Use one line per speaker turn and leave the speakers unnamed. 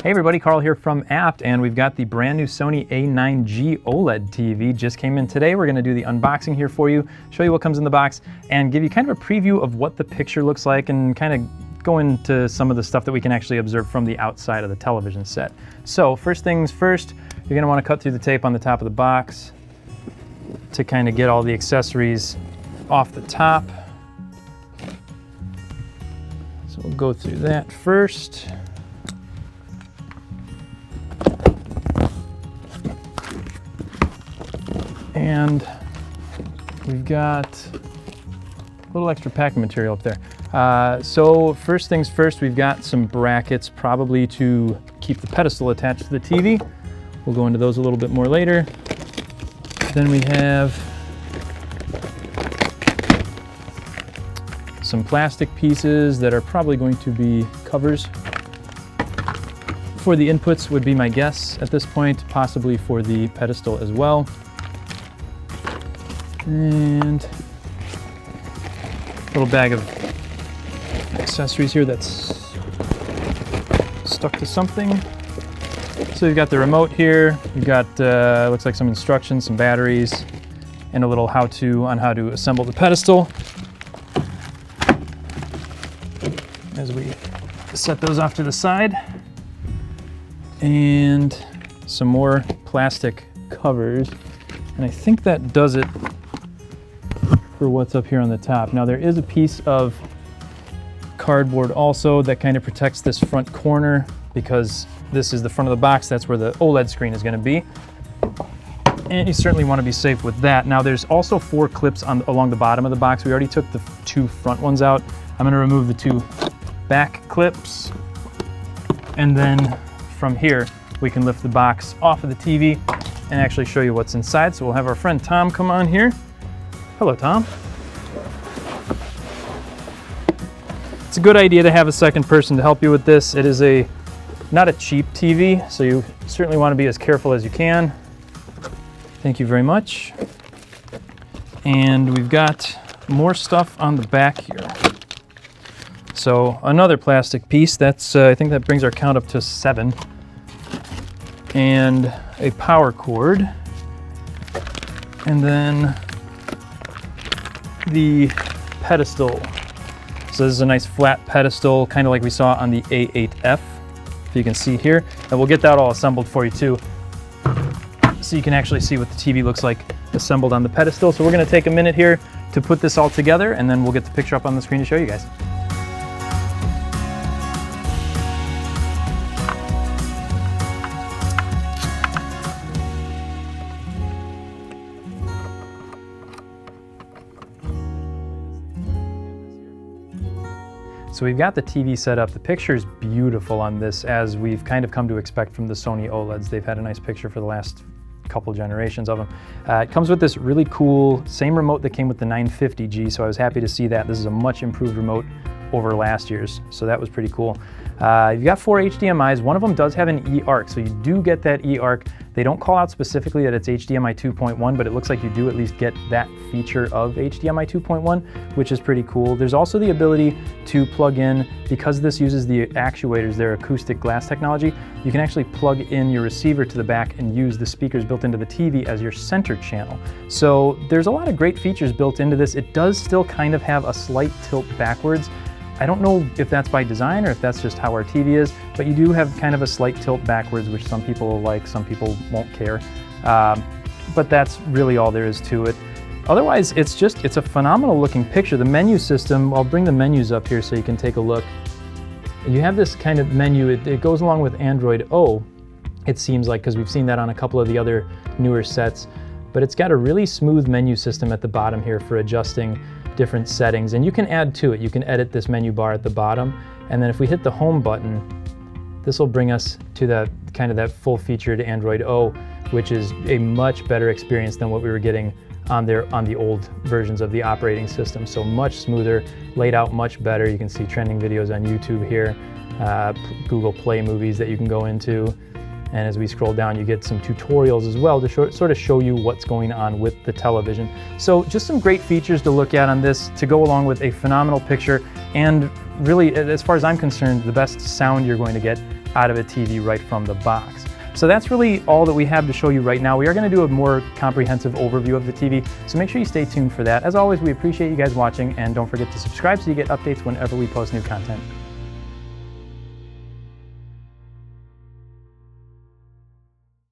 Hey everybody, Carl here from Apt, and we've got the brand new Sony A9G OLED TV. Just came in today. We're going to do the unboxing here for you, show you what comes in the box, and give you kind of a preview of what the picture looks like and kind of go into some of the stuff that we can actually observe from the outside of the television set. So first things first, you're going to want to cut through the tape on the top of the box to kind of get all the accessories off the top. So we'll go through that first. And we've got a little extra packing material up there. So first things first, we've got some brackets probably to keep the pedestal attached to the TV. We'll go into those a little bit more later. Then we have some plastic pieces that are probably going to be covers for the inputs, would be my guess at this point, possibly for the pedestal as well. And a little bag of accessories here that's stuck to something. So you've got the remote here, you've got looks like some instructions, some batteries, and a little how-to on how to assemble the pedestal. As we set those off to the side. And some more plastic covers. And I think that does it for what's up here on the top. Now there is a piece of cardboard also that kind of protects this front corner, because this is the front of the box, that's where the OLED screen is going to be. And you certainly want to be safe with that. Now there's also 4 clips along the bottom of the box. We already took the 2 front ones out. I'm going to remove the 2 back clips, and then from here we can lift the box off of the TV and actually show you what's inside. So we'll have our friend Tom come on here. Hello, Tom. It's a good idea to have a second person to help you with this. It is not a cheap TV, so you certainly want to be as careful as you can. Thank you very much. And we've got more stuff on the back here. So another plastic piece, that's I think that brings our count up to 7. And a power cord. And then the pedestal. So this is a nice flat pedestal, kind of like we saw on the A8F, if you can see here. And we'll get that all assembled for you too, so you can actually see what the TV looks like assembled on the pedestal. So we're going to take a minute here to put this all together, and then we'll get the picture up on the screen to show you guys. So we've got the TV set up. The picture is beautiful on this, as we've kind of come to expect from the Sony OLEDs. They've had a nice picture for the last couple generations of them. It comes with this really cool, same remote that came with the 950G, so I was happy to see that. This is a much improved remote over last year's, so that was pretty cool. You've got 4 HDMIs. One of them does have an eARC, so you do get that eARC. They don't call out specifically that it's HDMI 2.1, but it looks like you do at least get that feature of HDMI 2.1, which is pretty cool. There's also the ability to plug in, because this uses the actuators, their acoustic glass technology, you can actually plug in your receiver to the back and use the speakers built into the TV as your center channel. So there's a lot of great features built into this. It does still kind of have a slight tilt backwards. I don't know if that's by design or if that's just how our TV is, but you do have kind of a slight tilt backwards, which some people will like, some people won't care. But that's really all there is to it. Otherwise, it's a phenomenal looking picture. The menu system, I'll bring the menus up here so you can take a look. You have this kind of menu, it goes along with Android O, it seems like, because we've seen that on a couple of the other newer sets. But it's got a really smooth menu system at the bottom here for adjusting different settings, and you can add to it. You can edit this menu bar at the bottom, and then if we hit the home button, this will bring us to the kind of that full-featured Android O, which is a much better experience than what we were getting on the old versions of the operating system. So much smoother, laid out much better. You can see trending videos on YouTube here, Google Play movies that you can go into. And as we scroll down, you get some tutorials as well to sort of show you what's going on with the television. So just some great features to look at on this to go along with a phenomenal picture, and really, as far as I'm concerned, the best sound you're going to get out of a TV right from the box. So that's really all that we have to show you right now. We are going to do a more comprehensive overview of the TV, so make sure you stay tuned for that. As always, we appreciate you guys watching, and don't forget to subscribe so you get updates whenever we post new content.